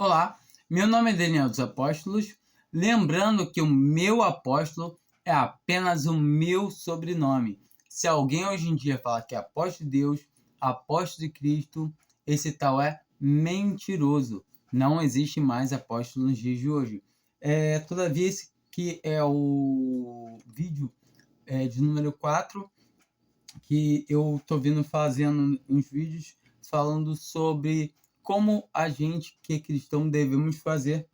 Olá, meu nome é Daniel dos Apóstolos. Lembrando que o meu apóstolo é apenas o meu sobrenome. Se alguém hoje em dia falar que é apóstolo de Deus, apóstolo de Cristo, esse tal é mentiroso. Não existe mais apóstolo nos dias de hoje. Todavia, esse que é o vídeo de número 4 que eu estou vindo fazendo uns vídeos falando sobre como a gente que é cristão devemos fazer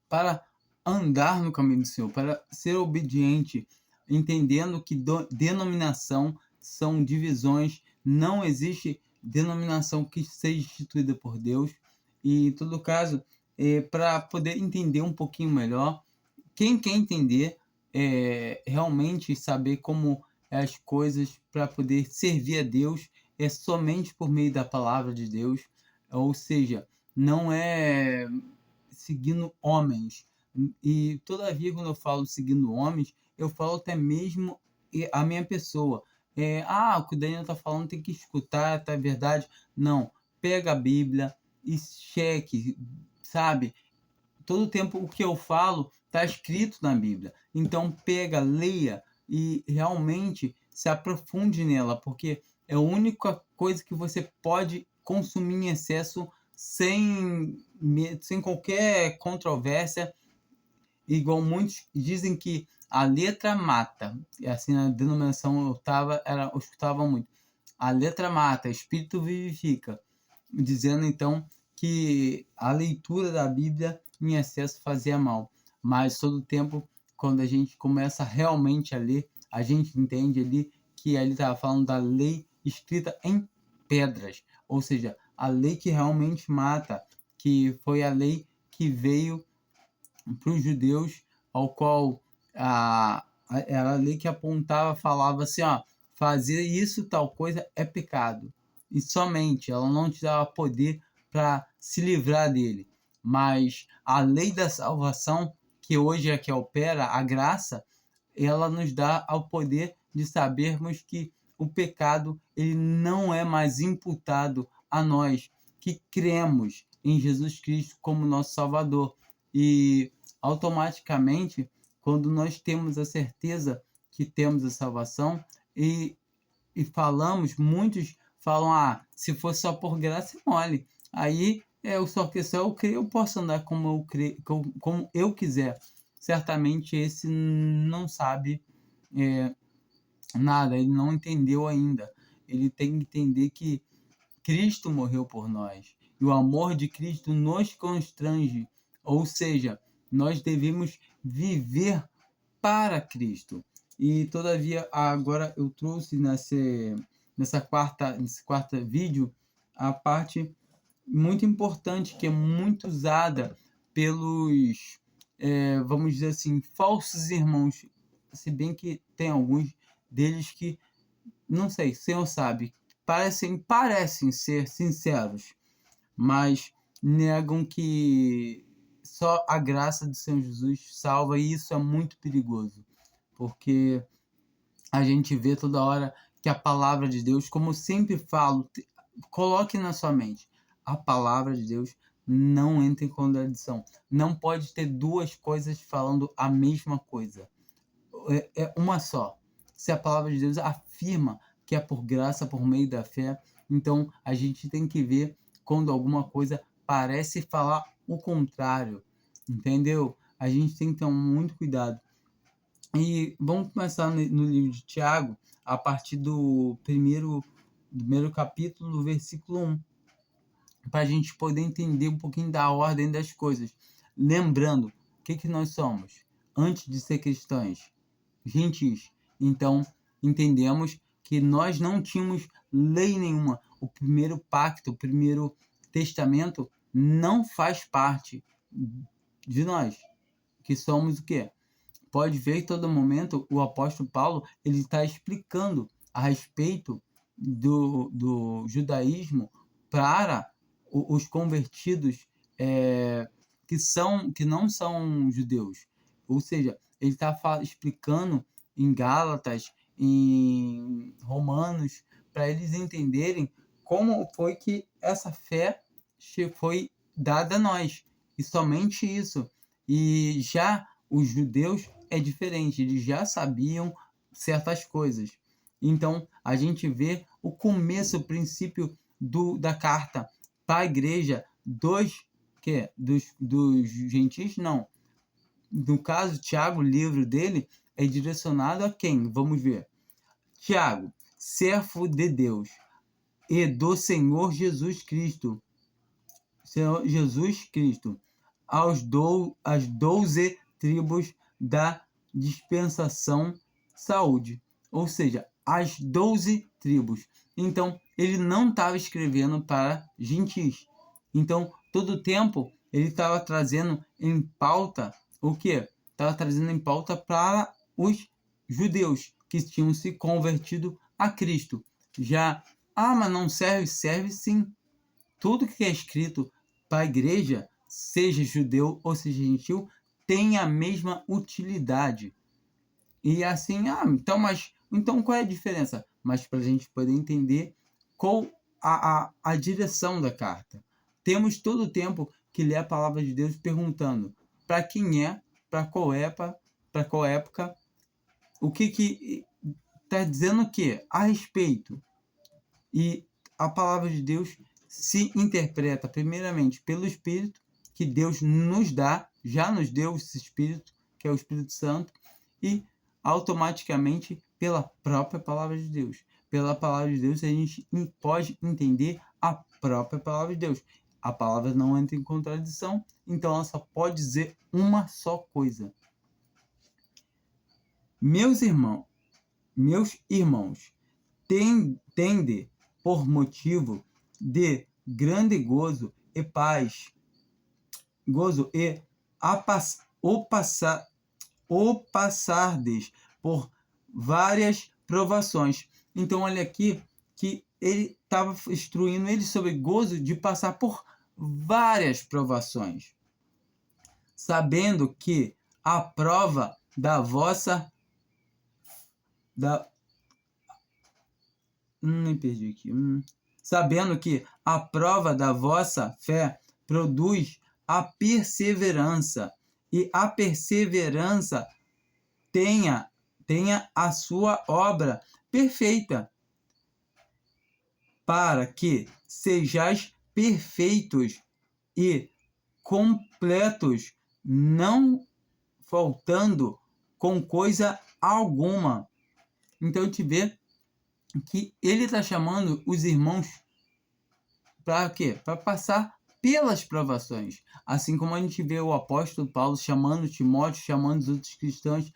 para andar no caminho do Senhor, para ser obediente, entendendo que denominação são divisões, não existe denominação que seja instituída por Deus. E, em todo caso, para poder entender um pouquinho melhor, quem quer entender realmente saber como as coisas para poder servir a Deus é somente por meio da palavra de Deus, ou seja, não é seguindo homens. E todavia, quando eu falo seguindo homens, eu falo até mesmo a minha pessoa. O que o Daniel está falando tem que escutar, tá verdade? Não, pega a Bíblia e cheque, sabe? Todo o tempo o que eu falo está escrito na Bíblia. Então pega, leia e realmente se aprofunde nela, porque é a única coisa que você pode consumir em excesso sem qualquer controvérsia, igual muitos dizem que a letra mata. E assim, na denominação eu escutava muito. A letra mata, o espírito vivifica, dizendo então que a leitura da Bíblia em excesso fazia mal. Mas todo o tempo, quando a gente começa realmente a ler, a gente entende ali que ele estava falando da lei escrita em pedras, ou seja, a lei que realmente mata, que foi a lei que veio para os judeus, ao qual era a lei que apontava, falava assim, ó, fazer isso, tal coisa, é pecado. E somente, ela não te dava poder para se livrar dele. Mas a lei da salvação, que hoje é que opera, a graça, ela nos dá o poder de sabermos que o pecado ele não é mais imputado a nós, que cremos em Jesus Cristo como nosso Salvador. E automaticamente, quando nós temos a certeza que temos a salvação e falamos, muitos falam, se for só por graça, é mole. Aí é só que só eu creio, eu posso andar como eu quiser. Certamente esse não sabe nada, ele não entendeu ainda. Ele tem que entender que Cristo morreu por nós. E o amor de Cristo nos constrange. Ou seja, nós devemos viver para Cristo. E todavia, agora eu trouxe nesse quarta vídeo a parte muito importante, que é muito usada pelos, vamos dizer assim, falsos irmãos. Se bem que tem alguns deles que não sei, o senhor sabe, parecem ser sinceros, mas negam que só a graça do Senhor Jesus salva, e isso é muito perigoso, porque a gente vê toda hora que a palavra de Deus, como eu sempre falo, coloque na sua mente, a palavra de Deus não entra em contradição. Não pode ter duas coisas falando a mesma coisa. É uma só. Se a palavra de Deus afirma que é por graça, por meio da fé, então a gente tem que ver quando alguma coisa parece falar o contrário, entendeu? A gente tem que ter muito cuidado. E vamos começar no livro de Tiago, a partir do primeiro capítulo, do versículo 1, para a gente poder entender um pouquinho da ordem das coisas. Lembrando, o que nós somos? Antes de ser cristãos, gentis. Então, entendemos que nós não tínhamos lei nenhuma. O primeiro pacto, o primeiro testamento não faz parte de nós, que somos o quê? Pode ver que todo momento o apóstolo Paulo ele está explicando a respeito do judaísmo para os convertidos que não são judeus. Ou seja, ele está explicando em Gálatas, em Romanos, para eles entenderem como foi que essa fé foi dada a nós, e somente isso. E já os judeus é diferente, eles já sabiam certas coisas. Então, a gente vê o começo, o princípio da carta para a igreja dos gentios, não. No caso, Tiago, o livro dele é direcionado a quem? Vamos ver. Tiago, servo de Deus e do Senhor Jesus Cristo. Senhor Jesus Cristo, às 12 tribos da dispensação saúde. Ou seja, as 12 tribos. Então, ele não estava escrevendo para gentis. Então, todo o tempo, ele estava trazendo em pauta o quê? Estava trazendo em pauta para os judeus que tinham se convertido a Cristo. Já, mas não serve? Serve sim. Tudo que é escrito para a igreja, seja judeu ou seja gentil, tem a mesma utilidade. E assim, então qual é a diferença? Mas para a gente poder entender qual a direção da carta. Temos todo o tempo que ler a palavra de Deus perguntando para quem é, para qual época, o que está dizendo o quê? A respeito. E a palavra de Deus se interpreta primeiramente pelo Espírito, que Deus nos dá, já nos deu esse Espírito, que é o Espírito Santo, e automaticamente pela própria palavra de Deus. Pela palavra de Deus a gente pode entender a própria palavra de Deus. A palavra não entra em contradição, então ela só pode dizer uma só coisa. Meus irmãos, tende por motivo de grande gozo e paz, o passardes por várias provações. Então, olha aqui que ele estava instruindo ele sobre gozo de passar por várias provações, sabendo que a prova da vossa me perdi aqui. Sabendo que a prova da vossa fé produz a perseverança, e a perseverança tenha a sua obra perfeita, para que sejais perfeitos e completos, não faltando com coisa alguma. Então, a gente vê que ele está chamando os irmãos para quê? Para passar pelas provações. Assim como a gente vê o apóstolo Paulo chamando Timóteo, chamando os outros cristãos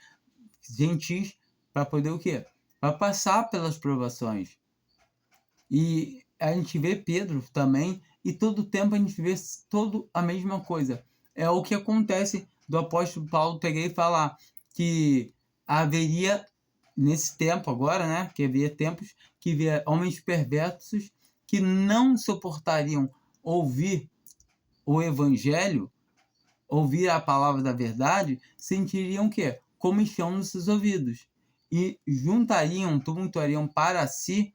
gentis para poder o quê? Para passar pelas provações. E a gente vê Pedro também, e todo o tempo a gente vê toda a mesma coisa. É o que acontece do apóstolo Paulo pegar e falar que haveria nesse tempo agora, né, que havia tempos que havia homens perversos que não suportariam ouvir o evangelho, ouvir a palavra da verdade, sentiriam que comichão nos seus ouvidos e tumultuariam para si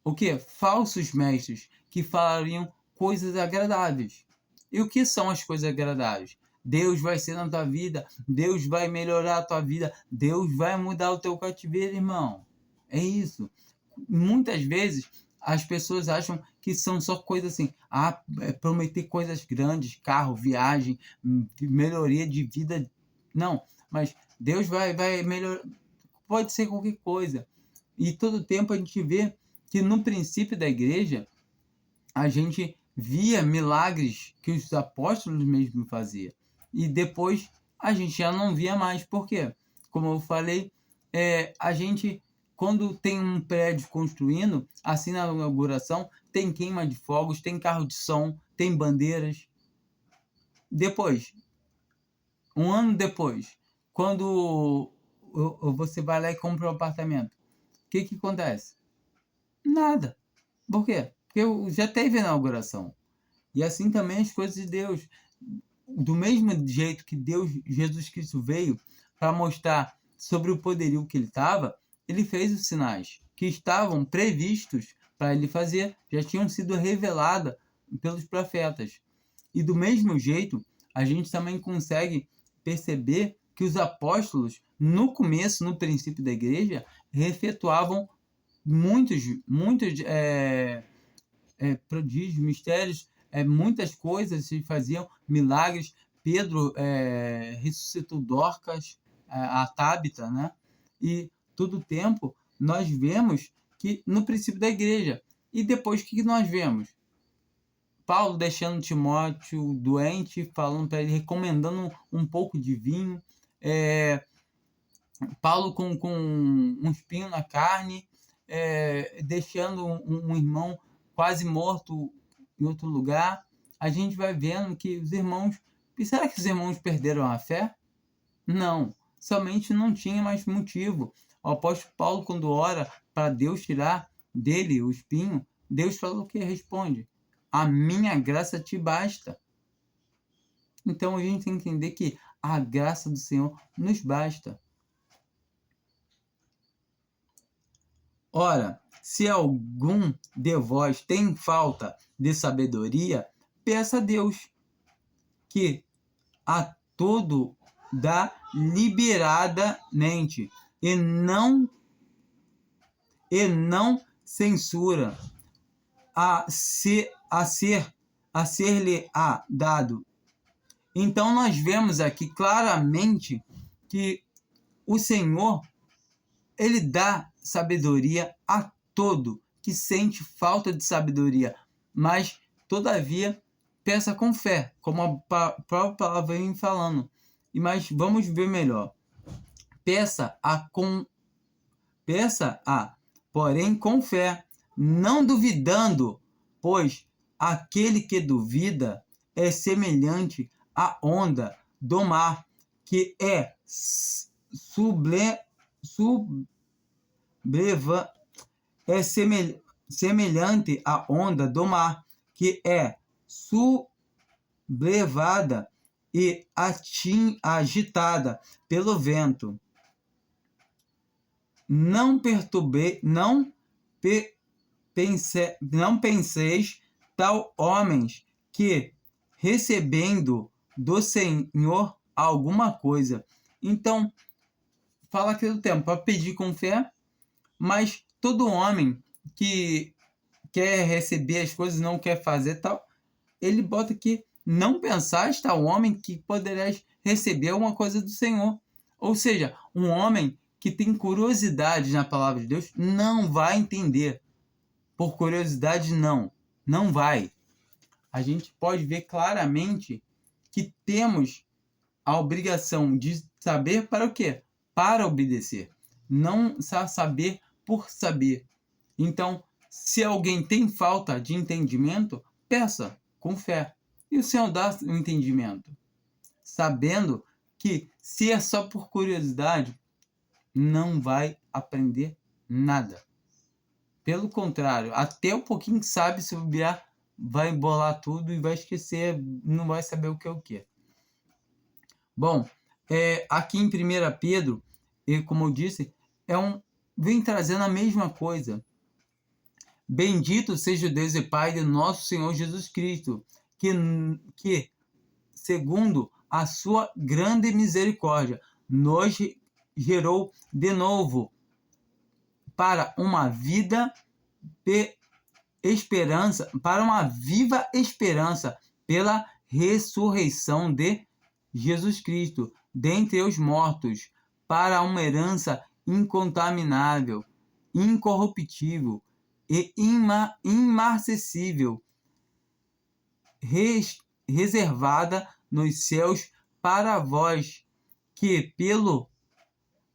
o que? Falsos mestres que falariam coisas agradáveis. E o que são as coisas agradáveis? Deus vai ser na tua vida, Deus vai melhorar a tua vida, Deus vai mudar o teu cativeiro, irmão. É isso. Muitas vezes as pessoas acham que são só coisas assim, prometer coisas grandes, carro, viagem, melhoria de vida. Não, mas Deus vai melhorar, pode ser qualquer coisa. E todo tempo a gente vê que no princípio da igreja, a gente via milagres que os apóstolos mesmo faziam. E depois a gente já não via mais. Por quê? Como eu falei, a gente, quando tem um prédio construindo, assim na inauguração, tem queima de fogos, tem carro de som, tem bandeiras. Depois, um ano depois, quando você vai lá e compra um apartamento, o que acontece? Nada. Por quê? Porque já teve a inauguração. E assim também as coisas de Deus. Do mesmo jeito que Jesus Cristo veio para mostrar sobre o poderio que ele estava, ele fez os sinais que estavam previstos para ele fazer, já tinham sido revelados pelos profetas. E do mesmo jeito, a gente também consegue perceber que os apóstolos, no começo, no princípio da igreja, efetuavam muitos prodígios, mistérios, muitas coisas se faziam, milagres. Pedro ressuscitou Dorcas, a Tábita, né? E todo o tempo nós vemos que no princípio da igreja. E depois o que nós vemos? Paulo deixando Timóteo doente, falando para ele, recomendando um pouco de vinho. Paulo com um espinho na carne, deixando um irmão quase morto em outro lugar. A gente vai vendo que os irmãos... E será que os irmãos perderam a fé? Não, somente não tinha mais motivo. O apóstolo Paulo, quando ora para Deus tirar dele o espinho, Deus fala o que? Responde: a minha graça te basta. Então a gente tem que entender que a graça do Senhor nos basta. Ora, se algum de vós tem falta de sabedoria, peça a Deus, que a todo dá liberadamente, e não censura, a ser-lhe-á dado. Então nós vemos aqui claramente que o Senhor, ele dá sabedoria a todo que sente falta de sabedoria, mas todavia peça com fé, como a própria palavra vem falando. Mas vamos ver melhor. Peça porém com fé, não duvidando, pois aquele que duvida é semelhante à onda do mar, que é semelhante à onda do mar, que é sublevada e agitada pelo vento. Não penseis tal homens que, recebendo do Senhor alguma coisa. Então, fala aqui do tempo, para pedir com fé, mas todo homem que quer receber as coisas, não quer fazer tal, ele bota aqui: não pensais tal homem que poderás receber alguma coisa do Senhor. Ou seja, um homem que tem curiosidade na palavra de Deus não vai entender. Por curiosidade, não vai. A gente pode ver claramente que temos a obrigação de saber para o quê? Para obedecer. Não saber por saber. Então, se alguém tem falta de entendimento, peça com fé. E o Senhor dá o entendimento. Sabendo que, se é só por curiosidade, não vai aprender nada. Pelo contrário, até um pouquinho que sabe, se bobear, vai embolar tudo e vai esquecer, não vai saber o que é o que. Bom, aqui em 1 Pedro, como eu disse, vem trazendo a mesma coisa. Bendito seja o Deus e Pai de nosso Senhor Jesus Cristo, que segundo a sua grande misericórdia, nos gerou de novo para uma vida de esperança, para uma viva esperança pela ressurreição de Jesus Cristo dentre os mortos, para uma herança incontaminável, incorruptível e imarcessível, reservada nos céus para vós, que pelo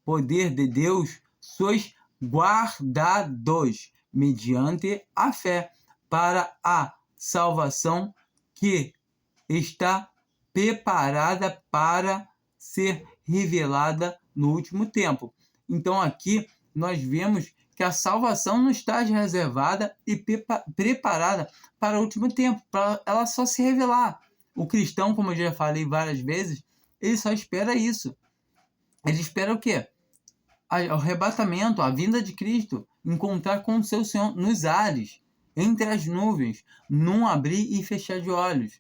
poder de Deus sois guardados mediante a fé para a salvação que está preparada para ser revelada no último tempo. Então aqui nós vemos que a salvação não está reservada e preparada para o último tempo, para ela só se revelar. O cristão, como eu já falei várias vezes, ele só espera isso. Ele espera o quê? O arrebatamento, a vinda de Cristo, encontrar com o seu Senhor nos ares, entre as nuvens, num abrir e fechar de olhos.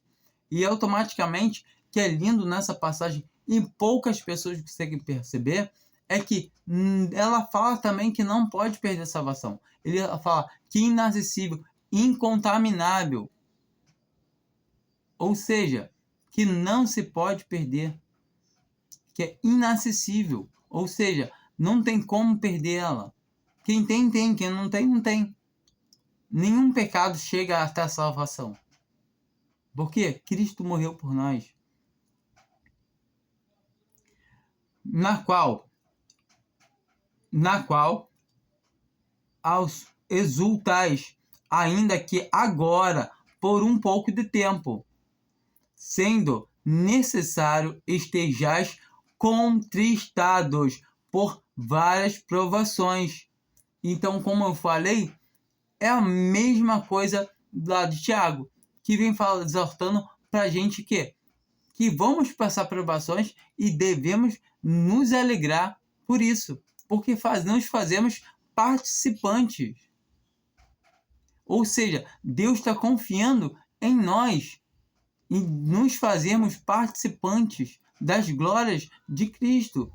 E automaticamente, que é lindo nessa passagem, e poucas pessoas conseguem perceber, é que ela fala também que não pode perder a salvação. Ele fala que inacessível, incontaminável. Ou seja, que não se pode perder. Que é inacessível. Ou seja, não tem como perder ela. Quem tem, tem. Quem não tem, não tem. Nenhum pecado chega até a salvação. Porque Cristo morreu por nós. Na qual aos exultais, ainda que agora, por um pouco de tempo, sendo necessário estejais contristados por várias provações. Então, como eu falei, é a mesma coisa lá de Tiago, que vem exortando para a gente que vamos passar provações e devemos nos alegrar por isso, porque nos fazemos participantes. Ou seja, Deus está confiando em nós e nos fazermos participantes das glórias de Cristo,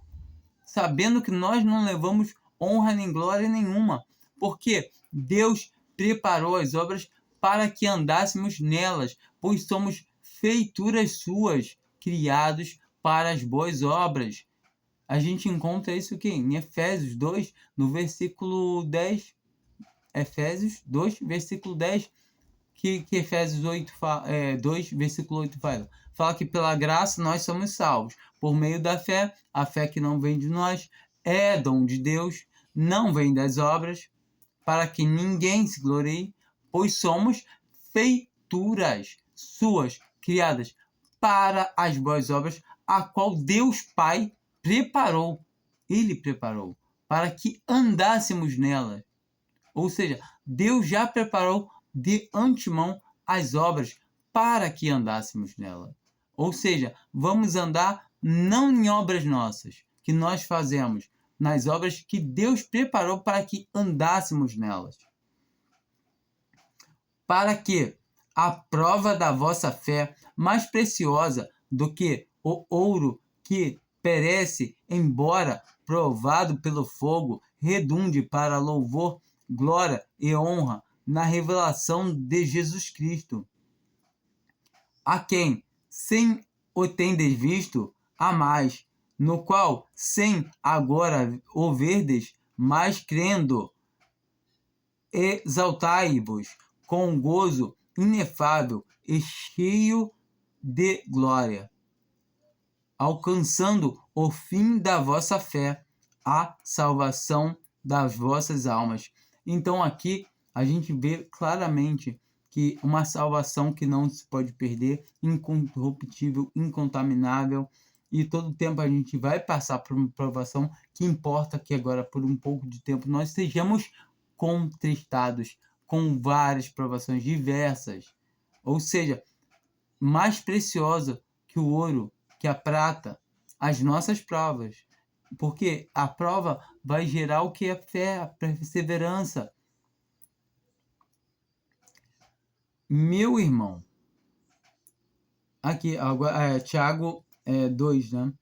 sabendo que nós não levamos honra nem glória nenhuma, porque Deus preparou as obras para que andássemos nelas, pois somos feituras suas, criados para as boas obras. A gente encontra isso aqui em Efésios 2, no versículo 10. Efésios 2, versículo 10, que Efésios 2, versículo 8 fala. Fala que pela graça nós somos salvos, por meio da fé, a fé que não vem de nós, é dom de Deus, não vem das obras, para que ninguém se glorie, pois somos feituras suas, criadas para as boas obras, a qual Deus Pai preparou. Ele preparou para que andássemos nelas. Ou seja, Deus já preparou de antemão as obras para que andássemos nela. Ou seja, vamos andar não em obras nossas, que nós fazemos, nas obras que Deus preparou para que andássemos nelas. Para que a prova da vossa fé, mais preciosa do que o ouro que perece, embora provado pelo fogo, redunde para louvor, glória e honra na revelação de Jesus Cristo, a quem, sem o tendes visto, amais, no qual, sem agora o verdes, mas crendo, exaltai-vos com gozo inefável e cheio de glória, alcançando o fim da vossa fé, a salvação das vossas almas. Então aqui a gente vê claramente que uma salvação que não se pode perder, incorruptível, incontaminável, e todo tempo a gente vai passar por uma provação, que importa que agora por um pouco de tempo nós sejamos contristados com várias provações diversas, ou seja, mais preciosa que o ouro, que a prata, as nossas provas, porque a prova vai gerar o que é fé, a perseverança. Meu irmão, aqui agora Tiago 2, né?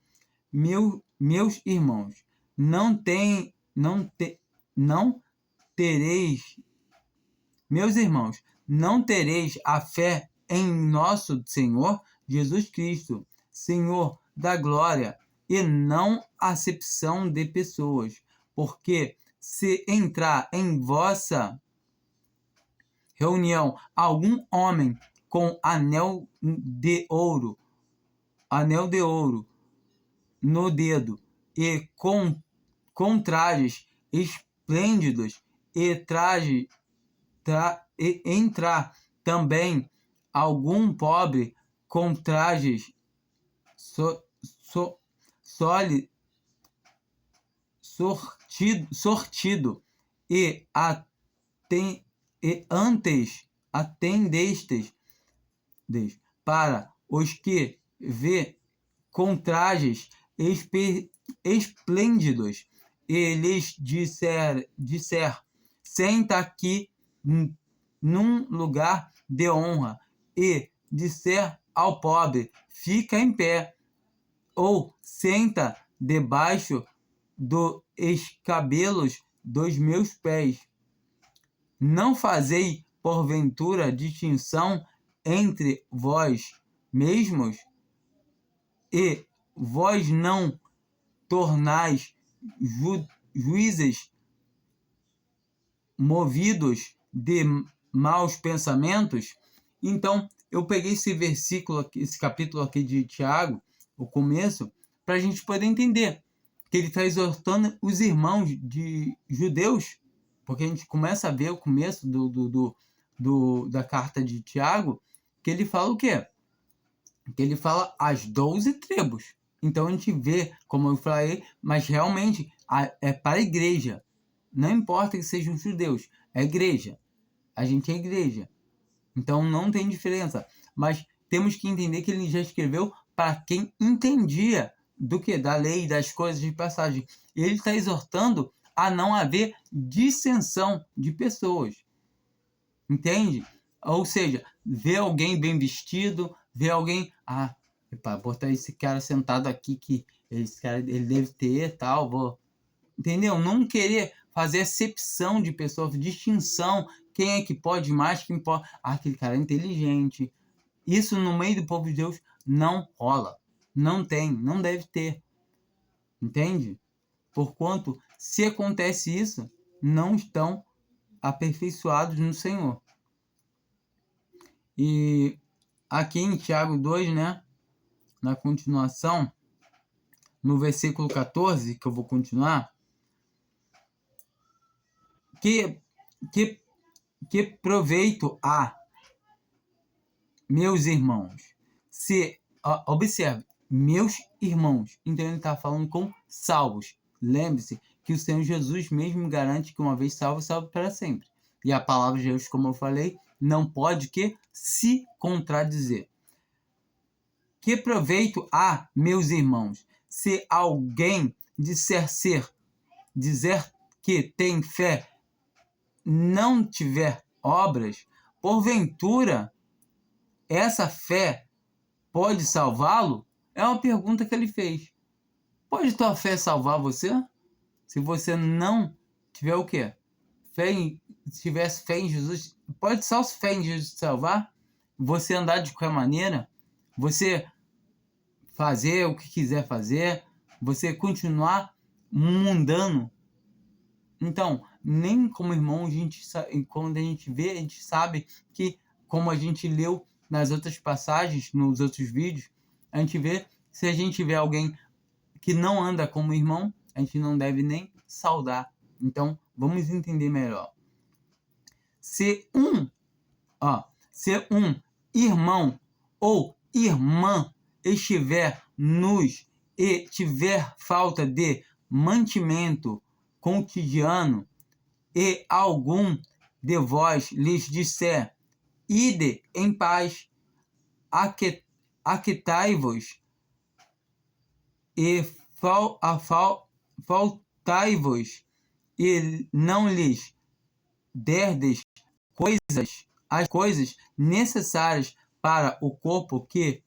Meus irmãos, não tereis, meus irmãos, não tereis a fé em nosso Senhor Jesus Cristo, Senhor da glória, e não acepção de pessoas, porque se entrar em vossa reunião algum homem com anel de ouro no dedo e com trajes esplêndidos e entrar também algum pobre com trajes sortido e antes atendestes para os que vê com trajes esplêndidos, e lhes disser senta aqui num lugar de honra, e disser ao pobre, fica em pé, ou senta debaixo dos escabelos dos meus pés. Não fazei, porventura, distinção entre vós mesmos, e vós não tornais juízes movidos de maus pensamentos? Então, eu peguei esse versículo aqui, esse capítulo aqui de Tiago, o começo, para a gente poder entender que ele está exortando os irmãos de judeus, porque a gente começa a ver o começo da carta de Tiago, que ele fala o quê? Que ele fala as 12 tribos. Então a gente vê, como eu falei, mas realmente é para a igreja. Não importa que sejam judeus, é igreja. A gente é igreja. Então não tem diferença. Mas temos que entender que ele já escreveu para quem entendia do que? Da lei, das coisas de passagem. E ele está exortando a não haver dissensão de pessoas. Entende? Ou seja, ver alguém bem vestido, ver alguém... botar esse cara sentado aqui, que esse cara ele deve ter, tal, vou... Entendeu? Não querer fazer acepção de pessoas, distinção, quem é que pode mais, quem pode... aquele cara é inteligente. Isso no meio do povo de Deus não rola. Não tem, não deve ter. Entende? Porquanto, se acontece isso, não estão aperfeiçoados no Senhor. E aqui em Tiago 2, né, na continuação, no versículo 14, que eu vou continuar, que proveito há, meus irmãos, se, observe, meus irmãos, então ele está falando com salvos. Lembre-se que o Senhor Jesus mesmo garante que uma vez salvo, salvo para sempre. E a palavra de Deus, como eu falei, não pode que se contradizer. Que proveito há, meus irmãos, se alguém dizer que tem fé, não tiver obras? Porventura, essa fé pode salvá-lo? É uma pergunta que ele fez. Pode tua fé salvar você? Se você não tiver o quê? Se tivesse fé em Jesus, pode só fé em Jesus te salvar? Você andar de qualquer maneira? Você fazer o que quiser fazer? Você continuar mundano? Então, nem como irmão, quando a gente vê, a gente sabe que, como a gente leu nas outras passagens, nos outros vídeos, a gente vê, se a gente vê alguém que não anda como irmão, a gente não deve nem saudar. Então, vamos entender melhor. Se um irmão ou irmã estiver nus e tiver falta de mantimento cotidiano, e algum de vós lhes disser: ide em paz, aquietai-vos e faltai-vos, e não lhes derdes as coisas necessárias para o corpo, que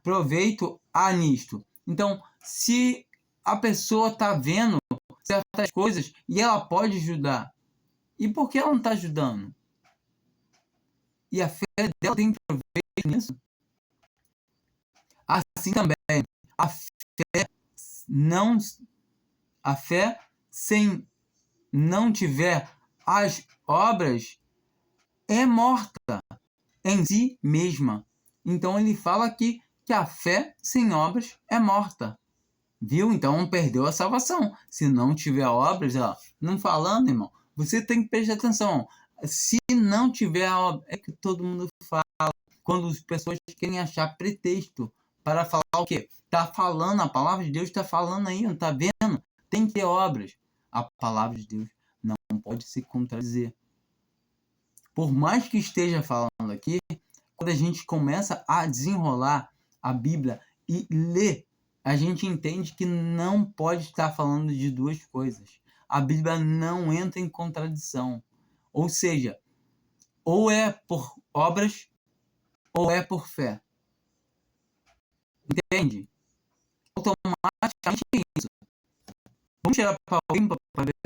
proveito há nisto. Então, se a pessoa está vendo certas coisas e ela pode ajudar, e por que ela não está ajudando? E a fé dela tem proveito nisso? Assim também, a fé sem não tiver as obras é morta em si mesma. Então ele fala aqui que a fé sem obras é morta. Viu? Então perdeu a salvação. Se não tiver obras, não falando, irmão, você tem que prestar atenção. Se não tiver a obra, é que todo mundo fala, quando as pessoas querem achar pretexto para falar o quê? Está falando, a palavra de Deus está falando aí, não está vendo? Tem que ter obras. A palavra de Deus não pode se contradizer. Por mais que esteja falando aqui, quando a gente começa a desenrolar a Bíblia e ler, a gente entende que não pode estar falando de duas coisas. A Bíblia não entra em contradição. Ou seja, ou é por obras ou é por fé? Entende? Automaticamente é isso. Vamos tirar para alguém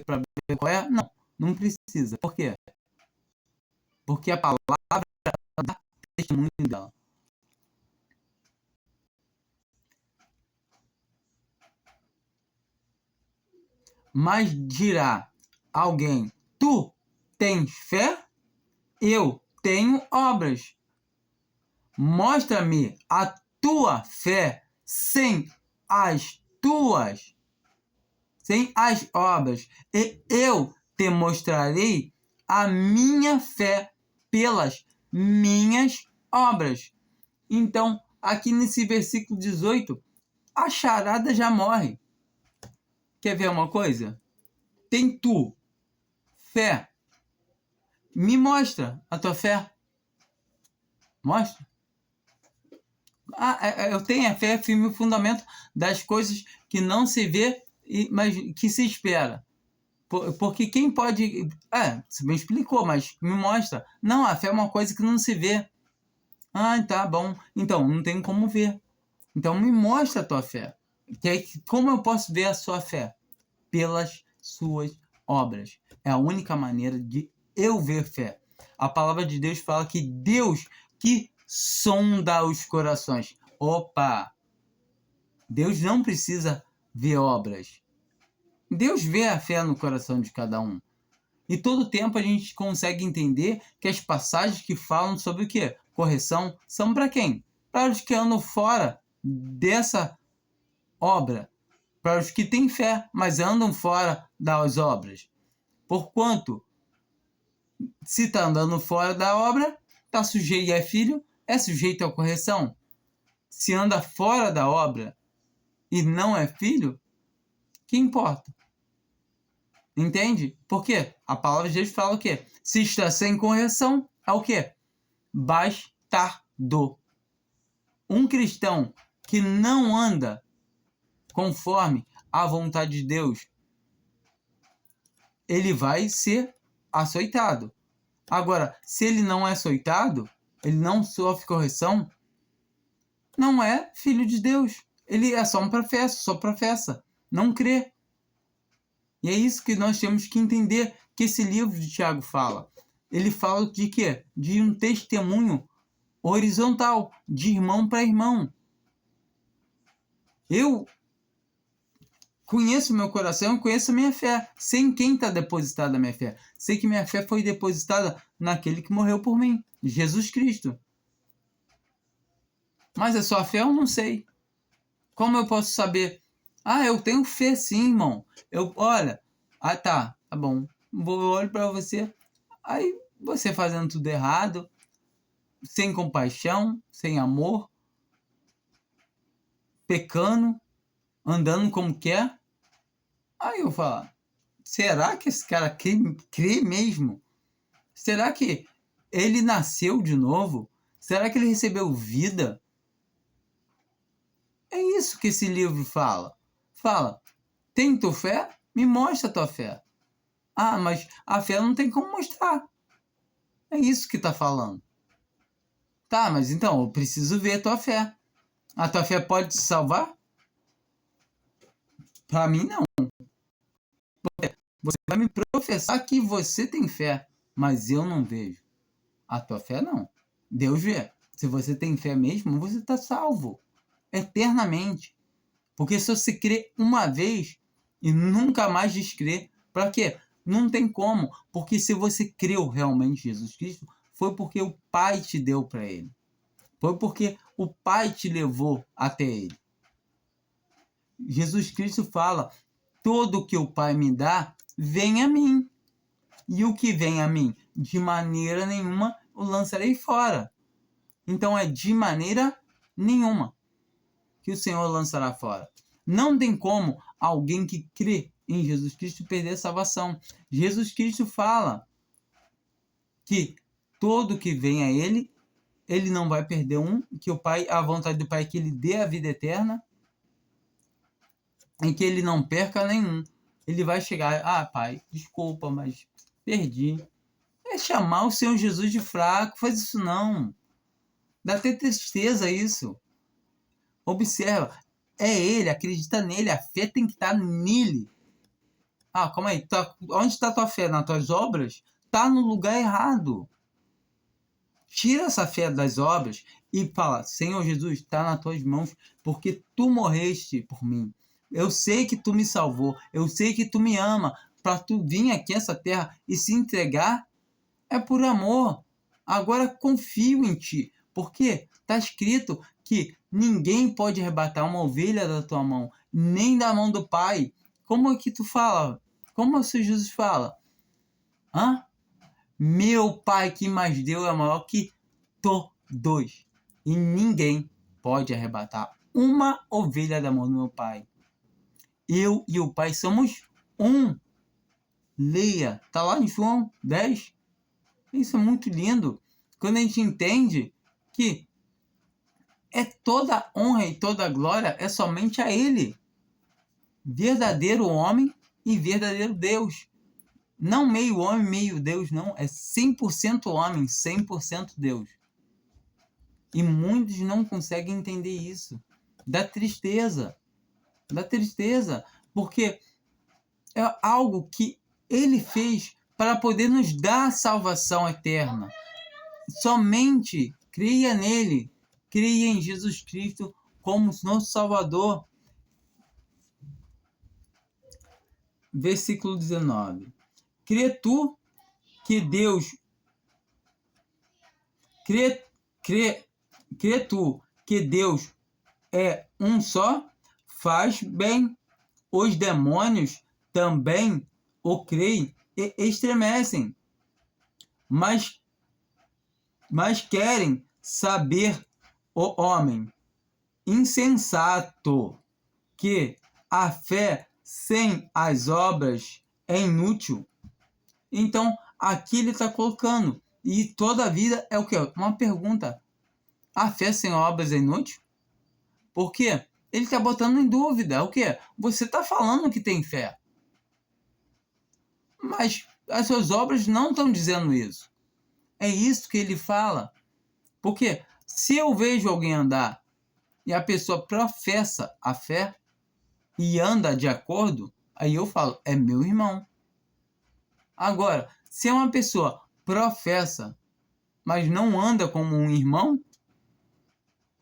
para ver qual é? Não, não precisa. Por quê? Porque a palavra dá testemunho dela. Mas dirá alguém: tu tens fé? Eu tenho obras. Mostra-me a tua fé sem as obras, e eu te mostrarei a minha fé pelas minhas obras. Então, aqui nesse versículo 18, a charada já morre. Quer ver uma coisa? Tem tu fé? Me mostra a tua fé. Mostra. Eu tenho a fé, firme o fundamento das coisas que não se vê, mas que se espera. Porque quem pode... você me explicou, mas me mostra. Não, a fé é uma coisa que não se vê. Tá bom. Então, não tem como ver. Então, me mostra a tua fé. Como eu posso ver a sua fé? Pelas suas obras. É a única maneira de eu ver fé. A palavra de Deus fala que Deus que sonda os corações. Opa! Deus não precisa ver obras. Deus vê a fé no coração de cada um. E todo tempo a gente consegue entender que as passagens que falam sobre o quê? Correção são para quem? Para os que andam fora dessa obra. Para os que têm fé, mas andam fora das obras. Porquanto, se está andando fora da obra, está sujeito e é filho, é sujeito à correção. Se anda fora da obra e não é filho, que importa? Entende? Por quê? A palavra de Deus fala o quê? Se está sem correção, é o quê? Bastardo. Um cristão que não anda conforme a vontade de Deus, ele vai ser açoitado. Agora, se ele não é açoitado, ele não sofre correção, não é filho de Deus. Ele é só professa, não crê. E é isso que nós temos que entender que esse livro de Tiago fala. Ele fala de quê? De um testemunho horizontal, de irmão para irmão. Eu conheço meu coração, conheço a minha fé. Sei em quem está depositada a minha fé. Sei que minha fé foi depositada naquele que morreu por mim, Jesus Cristo. Mas é só fé? Eu não sei. Como eu posso saber? Eu tenho fé sim, irmão. Olha, tá bom. Eu olho para você, aí você fazendo tudo errado, sem compaixão, sem amor, pecando, andando como quer. Aí eu falo, será que esse cara crê mesmo? Será que ele nasceu de novo? Será que ele recebeu vida? É isso que esse livro fala. Fala, tem tua fé? Me mostra a tua fé. Mas a fé não tem como mostrar. É isso que está falando. Tá, mas então eu preciso ver a tua fé. A tua fé pode te salvar? Para mim, não. Você vai me professar que você tem fé, mas eu não vejo. A tua fé, não. Deus vê. Se você tem fé mesmo, você está salvo. Eternamente. Porque se você crê uma vez e nunca mais descrer, para quê? Não tem como. Porque se você creu realmente em Jesus Cristo, foi porque o Pai te deu para Ele. Foi porque o Pai te levou até Ele. Jesus Cristo fala, todo o que o Pai me dá, vem a mim. E o que vem a mim, de maneira nenhuma o lançarei fora. Então é de maneira nenhuma que o Senhor lançará fora. Não tem como alguém que crê em Jesus Cristo perder a salvação. Jesus Cristo fala que todo que vem a Ele, Ele não vai perder que o Pai, a vontade do Pai é que Ele dê a vida eterna e que Ele não perca nenhum. Ele vai chegar, Pai, desculpa, mas perdi. É chamar o Senhor Jesus de fraco, faz isso não. Dá até tristeza isso. Observa, é ele, acredita nele, a fé tem que estar nele. Ah, calma aí, onde está a tua fé? Nas tuas obras? Tá no lugar errado. Tira essa fé das obras e fala: Senhor Jesus, está nas tuas mãos, porque tu morreste por mim. Eu sei que tu me salvou, eu sei que tu me ama, para tu vir aqui nessa terra e se entregar é por amor. Agora confio em ti, porque está escrito que ninguém pode arrebatar uma ovelha da tua mão, nem da mão do Pai. Como é que tu fala? Como o Senhor Jesus fala? Hã? Meu Pai que mais deu é maior que todos. E ninguém pode arrebatar uma ovelha da mão do meu Pai. Eu e o Pai somos um. Leia, tá lá em João 10. Isso é muito lindo. Quando a gente entende que toda honra e toda glória é somente a Ele. Verdadeiro homem e verdadeiro Deus. Não meio homem, meio Deus, não. É 100% homem, 100% Deus. E muitos não conseguem entender isso. Dá tristeza. Dá tristeza. Porque é algo que ele fez para poder nos dar a salvação eterna. Somente creia nele. Creia em Jesus Cristo como nosso Salvador. Versículo 19. Crê tu que Deus... Crê tu que Deus é um só? Faz bem. Os demônios também o creem e estremecem. Mas querem saber o homem insensato que a fé sem as obras é inútil. Então, aqui ele está colocando. E toda a vida é o quê? Uma pergunta. A fé sem obras é inútil? Por quê? Ele está botando em dúvida. O quê? Você está falando que tem fé. Mas as suas obras não estão dizendo isso. É isso que ele fala. Porque se eu vejo alguém andar e a pessoa professa a fé e anda de acordo, aí eu falo, é meu irmão. Agora, se é uma pessoa professa, mas não anda como um irmão,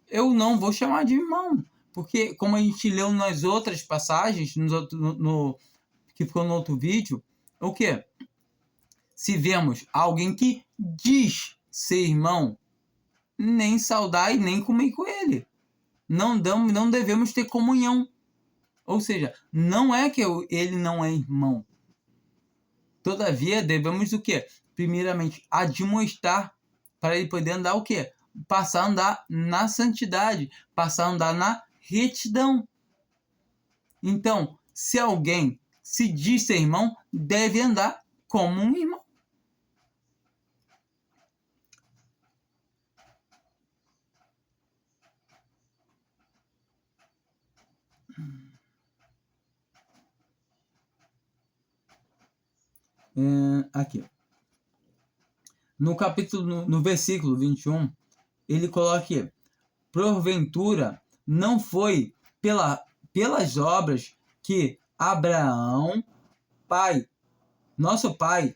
eu não vou chamar de irmão. Porque, como a gente leu nas outras passagens, que ficou no outro vídeo, o quê? Se vemos alguém que diz ser irmão, nem saudar e nem comer com ele. Não devemos ter comunhão. Ou seja, não é que ele não é irmão. Todavia, devemos o quê? Primeiramente, admoestar para ele poder andar o quê? Passar a andar na santidade, passar a andar na retidão. Então, se alguém se diz ser irmão, deve andar como um irmão. Aqui. No capítulo, no versículo 21, ele coloca aqui: porventura não foi pelas obras que Abraão, nosso pai,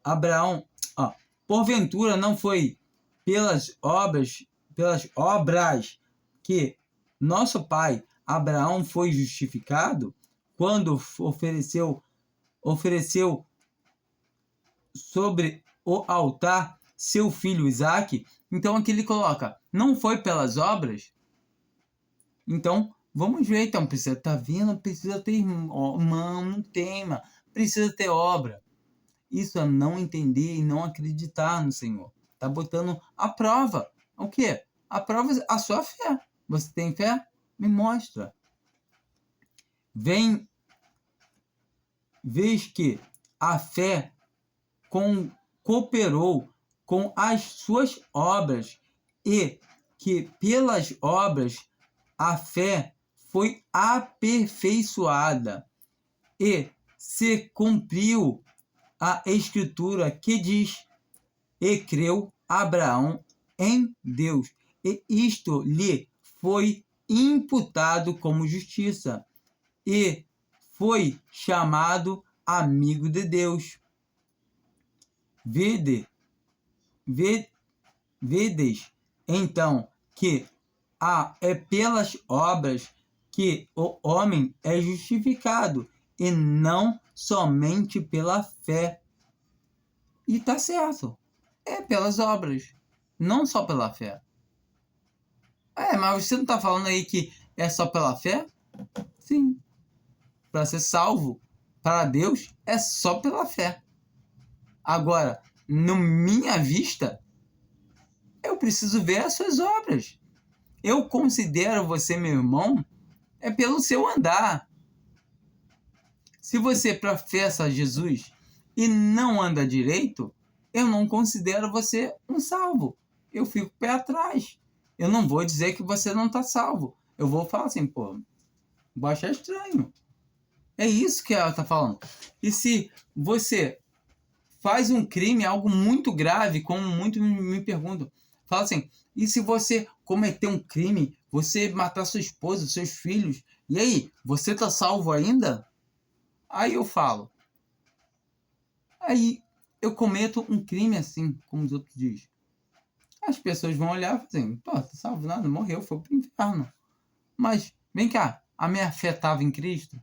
Abraão, porventura não foi pelas obras que nosso pai Abraão foi justificado quando ofereceu sobre o altar seu filho Isaque. Então aqui ele coloca, não foi pelas obras? Então, vamos ver, então, precisa ter irmão, não tema, precisa ter obra. Isso é não entender e não acreditar no Senhor. Tá botando a prova. O quê? A prova é a sua fé. Você tem fé? Me mostra. Vês que a fé cooperou com as suas obras e que pelas obras a fé foi aperfeiçoada e se cumpriu a escritura que diz: e creu Abraão em Deus, e isto lhe foi imputado como justiça, e foi chamado amigo de Deus. Vedes, então, que é pelas obras que o homem é justificado, e não somente pela fé. E tá certo. É pelas obras, não só pela fé. Mas você não tá falando aí que é só pela fé? Sim. Para ser salvo para Deus é só pela fé. Agora, na minha vista, eu preciso ver as suas obras. Eu considero você meu irmão pelo seu andar. Se você professa Jesus e não anda direito, eu não considero você um salvo. Eu fico pé atrás. Eu não vou dizer que você não está salvo. Eu vou falar assim, pô, vou achar estranho. É isso que ela está falando. E se você faz um crime, algo muito grave, como muitos me perguntam, fala assim, e se você cometer um crime, você matar sua esposa, seus filhos, e aí, você está salvo ainda? Aí eu falo, aí eu cometo um crime assim, como os outros dizem. As pessoas vão olhar e falar assim, pô, tá salvo nada, morreu, foi pro inferno. Mas, vem cá, a minha fé estava em Cristo?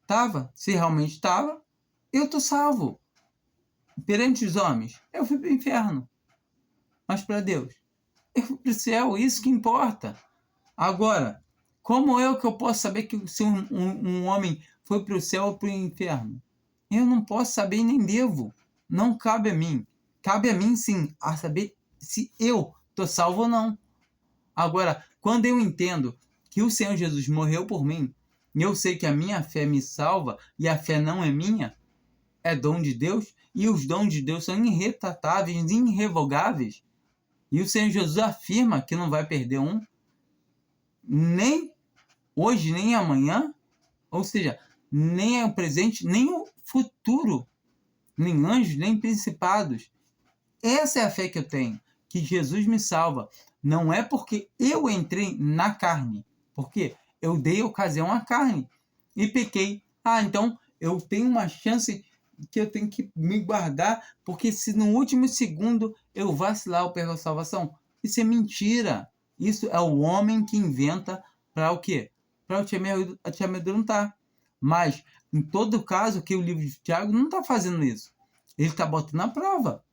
Tava. Se realmente estava, eu tô salvo. Perante os homens, eu fui pro inferno. Mas para Deus, eu fui pro céu, isso que importa. Agora, como que eu posso saber que se um homem foi pro céu ou pro inferno? Eu não posso saber e nem devo. Não cabe a mim. Cabe a mim, sim, a saber se eu tô salvo ou não. Agora, quando eu entendo que o Senhor Jesus morreu por mim, e eu sei que a minha fé me salva, e a fé não é minha, é dom de Deus, e os dons de Deus são irretratáveis, irrevogáveis, e o Senhor Jesus afirma que não vai perder um, nem hoje, nem amanhã, ou seja, nem o presente, nem o futuro, nem anjos, nem principados. Essa é a fé que eu tenho, que Jesus me salva. Não é porque eu entrei na carne, porque eu dei ocasião à carne e pequei. Então eu tenho uma chance que eu tenho que me guardar, porque se no último segundo eu vacilar, eu perco a salvação. Isso é mentira. Isso é o homem que inventa para o quê? Para te amedrontar. Mas, em todo caso, que o livro de Tiago não está fazendo isso. Ele está botando na prova.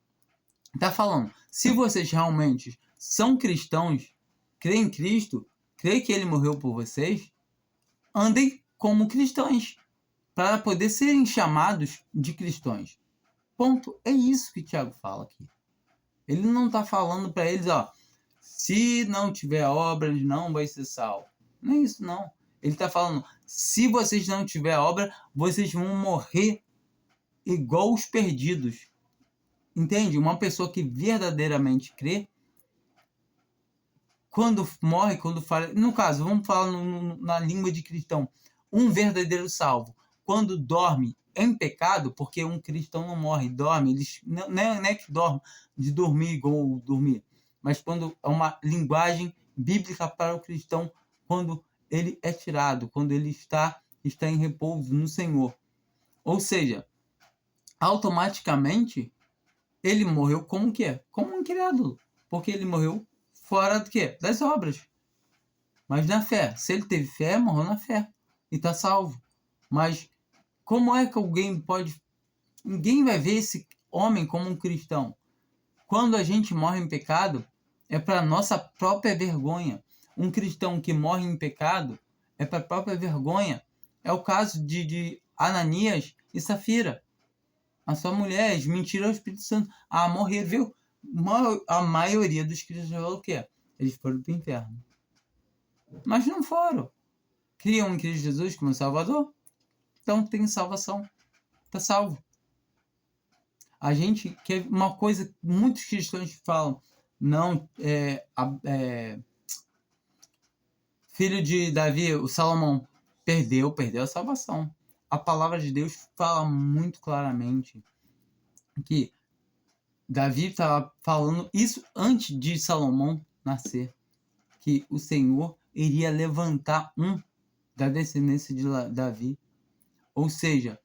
Está falando, se vocês realmente são cristãos, creem em Cristo, creem que Ele morreu por vocês, andem como cristãos, para poder serem chamados de cristãos. Ponto. É isso que Tiago fala aqui. Ele não está falando para eles, se não tiver obras, não vai ser salvo. Não é isso, não. Ele está falando, se vocês não tiver obra, vocês vão morrer igual os perdidos. Entende? Uma pessoa que verdadeiramente crê, quando morre, quando fala... No caso, vamos falar na língua de cristão. Um verdadeiro salvo, quando dorme em pecado, porque um cristão não morre, dorme. Eles, não é que dorme de dormir igual dormir, mas quando é uma linguagem bíblica para o cristão, quando ele é tirado, quando ele está em repouso no Senhor. Ou seja, automaticamente ele morreu como o quê? Como um incrédulo. Porque ele morreu fora do quê? Das obras. Mas na fé. Se ele teve fé, morreu na fé. E está salvo. Mas como é que alguém pode... Ninguém vai ver esse homem como um cristão. Quando a gente morre em pecado, é para nossa própria vergonha. Um cristão que morre em pecado é para a própria vergonha. É o caso de Ananias e Safira. A sua mulher, eles mentiram ao Espírito Santo. Morrer, viu? A maioria dos cristãos falou o quê? Eles foram para o inferno. Mas não foram. Criam em Cristo Jesus como Salvador. Então tem salvação. Está salvo. A gente quer uma coisa que muitos cristãos falam. Não, filho de Davi, o Salomão, perdeu a salvação. A palavra de Deus fala muito claramente que Davi estava falando isso antes de Salomão nascer, que o Senhor iria levantar um da descendência de Davi. Ou seja,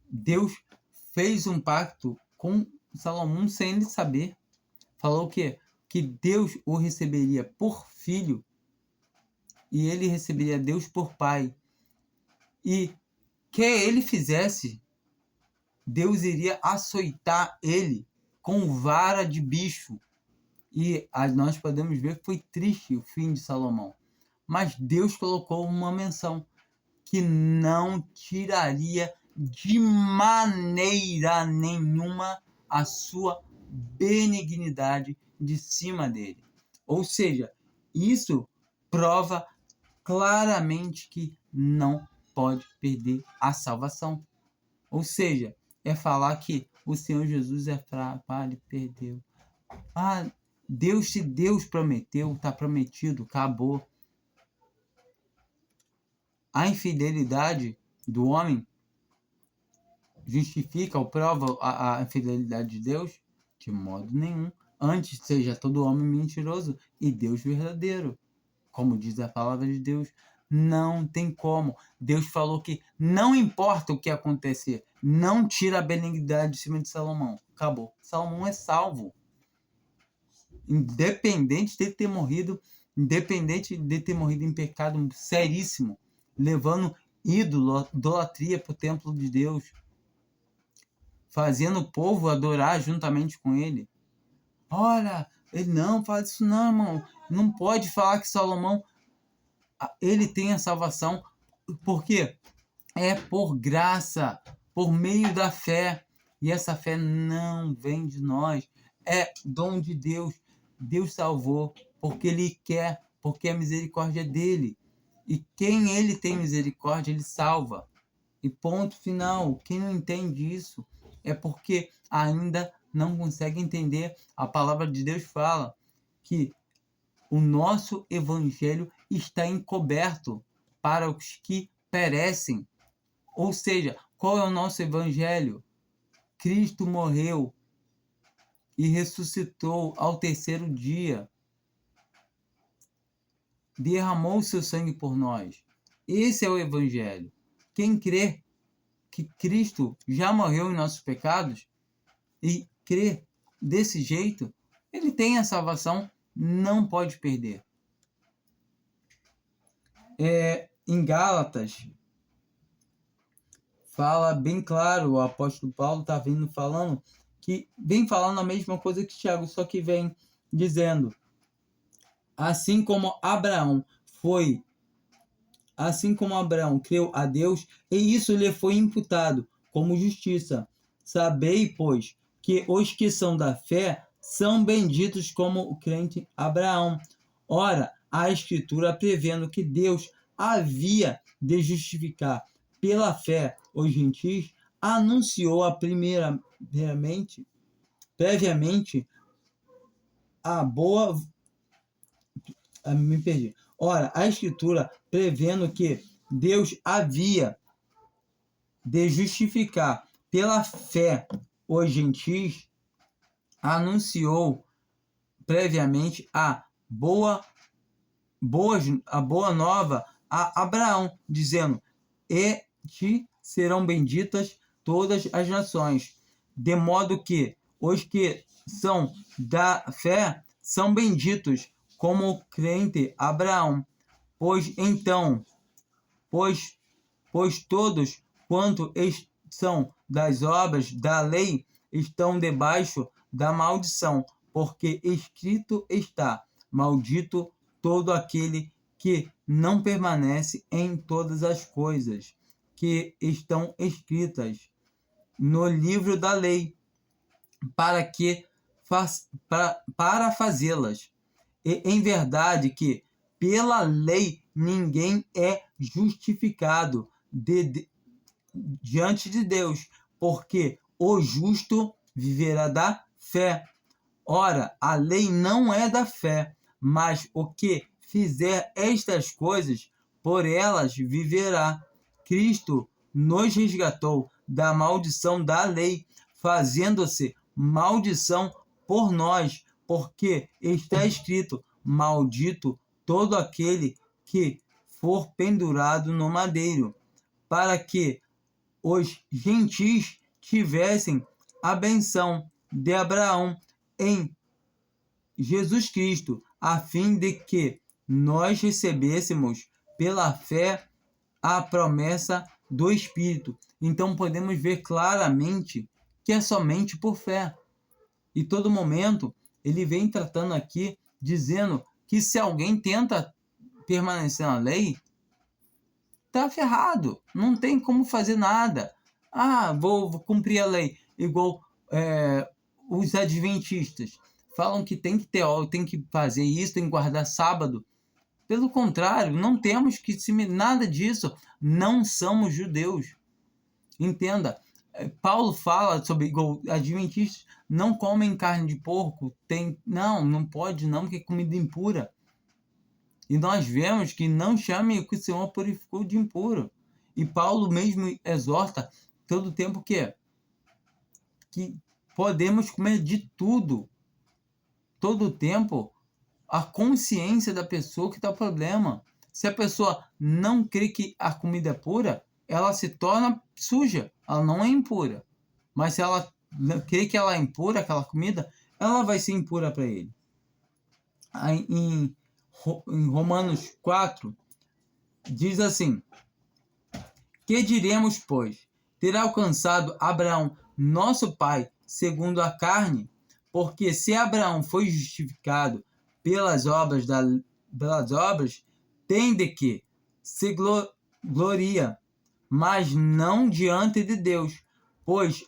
Deus fez um pacto com Salomão sem ele saber. Falou que Deus o receberia por filho e ele receberia Deus por pai. E que ele fizesse, Deus iria açoitar ele com vara de bicho. E nós podemos ver que foi triste o fim de Salomão. Mas Deus colocou uma menção que não tiraria de maneira nenhuma a sua benignidade de cima dele. Ou seja, isso prova claramente que não pode perder a salvação. Ou seja, é falar que o Senhor Jesus é fraco, ele perdeu. Se Deus prometeu, está prometido, acabou. A infidelidade do homem justifica ou prova a infidelidade de Deus? De modo nenhum. Antes seja todo homem mentiroso e Deus verdadeiro. Como diz a palavra de Deus, não tem como. Deus falou que não importa o que acontecer, não tira a benignidade de cima de Salomão. Acabou. Salomão é salvo. Independente de ter morrido em pecado seríssimo, levando idolatria para o templo de Deus, fazendo o povo adorar juntamente com ele. Olha, ele não faz isso não, irmão. Não pode falar que Salomão ele tem a salvação, porque é por graça, por meio da fé. E essa fé não vem de nós, é dom de Deus. Deus salvou porque ele quer, porque a misericórdia é dele. E quem ele tem misericórdia, ele salva. E ponto final. Quem não entende isso é porque ainda não consegue entender. A palavra de Deus fala que o nosso evangelho está encoberto para os que perecem. Ou seja, qual é o nosso evangelho? Cristo morreu e ressuscitou ao terceiro dia. Derramou seu sangue por nós. Esse é o evangelho. Quem crê que Cristo já morreu em nossos pecados e crê desse jeito, ele tem a salvação, não pode perder. Em Gálatas, fala bem claro, o apóstolo Paulo está vindo falando, que vem falando a mesma coisa que Tiago, só que vem dizendo, assim como Abraão creu a Deus, e isso lhe foi imputado como justiça. Sabei, pois, que os que são da fé são benditos como o crente Abraão. Ora, a Escritura, prevendo que Deus havia de justificar pela fé os gentios, anunciou previamente a boa... Ora, a Escritura, prevendo que Deus havia de justificar pela fé os gentios, anunciou previamente a boa nova a Abraão, dizendo: e te serão benditas todas as nações, de modo que os que são da fé são benditos como o crente Abraão. Pois todos quanto são das obras da lei estão debaixo da maldição, porque escrito está: maldito todo aquele que não permanece em todas as coisas que estão escritas no livro da lei, para fazê-las. E em verdade que pela lei ninguém é justificado diante de Deus, porque o justo viverá da fé. Ora, a lei não é da fé, mas o que fizer estas coisas, por elas viverá. Cristo nos resgatou da maldição da lei, fazendo-se maldição por nós, porque está escrito: maldito todo aquele que for pendurado no madeiro, para que os gentis tivessem a benção de Abraão em Jesus Cristo, a fim de que nós recebêssemos pela fé a promessa do Espírito. Então podemos ver claramente que é somente por fé. E todo momento ele vem tratando aqui, dizendo que se alguém tenta permanecer na lei, tá ferrado, não tem como fazer nada. Vou cumprir a lei, igual os adventistas falam que tem que fazer isso, tem que guardar sábado. Pelo contrário, não temos que nada disso. Não somos judeus. Entenda, Paulo fala sobre igual adventistas não comem carne de porco. Não pode não, porque é comida impura. E nós vemos que não chame o que o Senhor purificou de impuro. E Paulo mesmo exorta todo o tempo que podemos comer de tudo. Todo o tempo, a consciência da pessoa que está o problema. Se a pessoa não crê que a comida é pura, ela se torna suja, ela não é impura. Mas se ela crê que ela é impura, aquela comida, ela vai ser impura para ele. Em Romanos 4, diz assim: que diremos, pois? Terá alcançado Abraão, nosso pai, segundo a carne? Porque se Abraão foi justificado pelas obras, tem de que se gloria, mas não diante de Deus, pois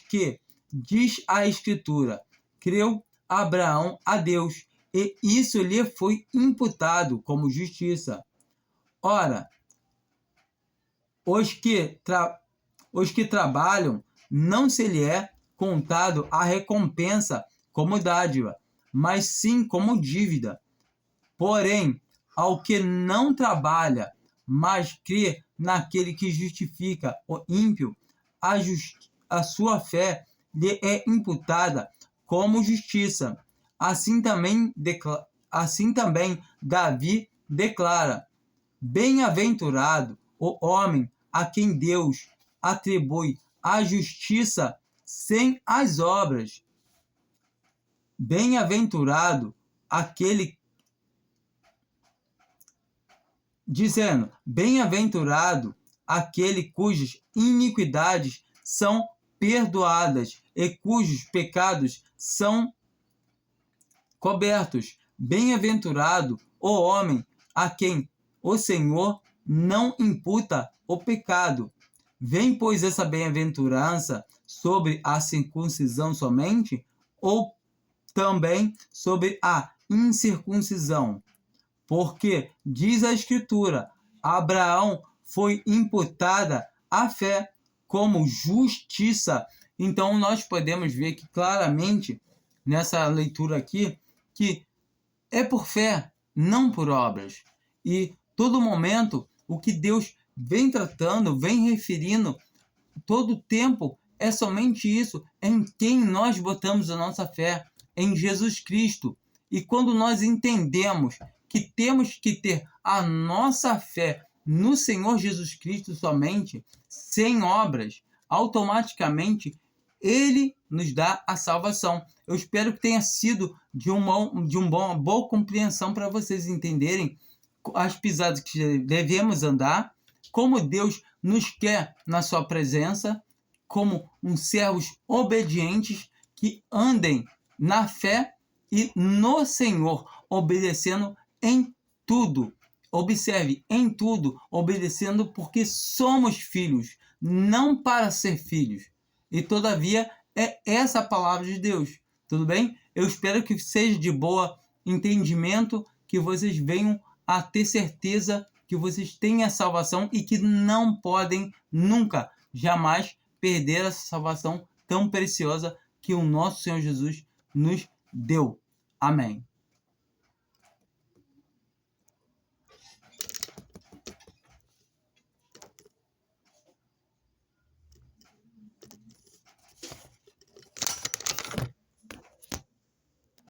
que diz a Escritura: creu Abraão a Deus, e isso lhe foi imputado como justiça. Ora, os que trabalham, não se lhe é contado a recompensa como dádiva, mas sim como dívida. Porém, ao que não trabalha, mas crê naquele que justifica o ímpio, a sua fé lhe é imputada como justiça. Assim também Davi declara: bem-aventurado o homem a quem Deus atribui a justiça sem as obras. Bem-aventurado aquele, dizendo: bem-aventurado aquele cujas iniquidades são perdoadas e cujos pecados são cobertos. Bem-aventurado o homem a quem o Senhor não imputa o pecado. Vem, pois, essa bem-aventurança sobre a circuncisão somente, ou também sobre a incircuncisão? Porque, diz a Escritura, Abraão foi imputada a fé como justiça. Então, nós podemos ver que claramente, nessa leitura aqui, que é por fé, não por obras. E todo momento, o que Deus vem tratando, vem referindo, todo tempo, é somente isso, em quem nós botamos a nossa fé, em Jesus Cristo. E quando nós entendemos que temos que ter a nossa fé no Senhor Jesus Cristo somente, sem obras, automaticamente Ele nos dá a salvação. Eu espero que tenha sido de uma boa compreensão para vocês entenderem as pisadas que devemos andar, como Deus nos quer na sua presença, como uns servos obedientes que andem na fé e no Senhor, obedecendo em tudo. Observe, em tudo, obedecendo porque somos filhos, não para ser filhos. E todavia é essa a palavra de Deus. Tudo bem? Eu espero que seja de boa entendimento, que vocês venham a ter certeza que vocês têm a salvação e que não podem nunca, jamais perder essa salvação tão preciosa que o nosso Senhor Jesus nos deu. Amém.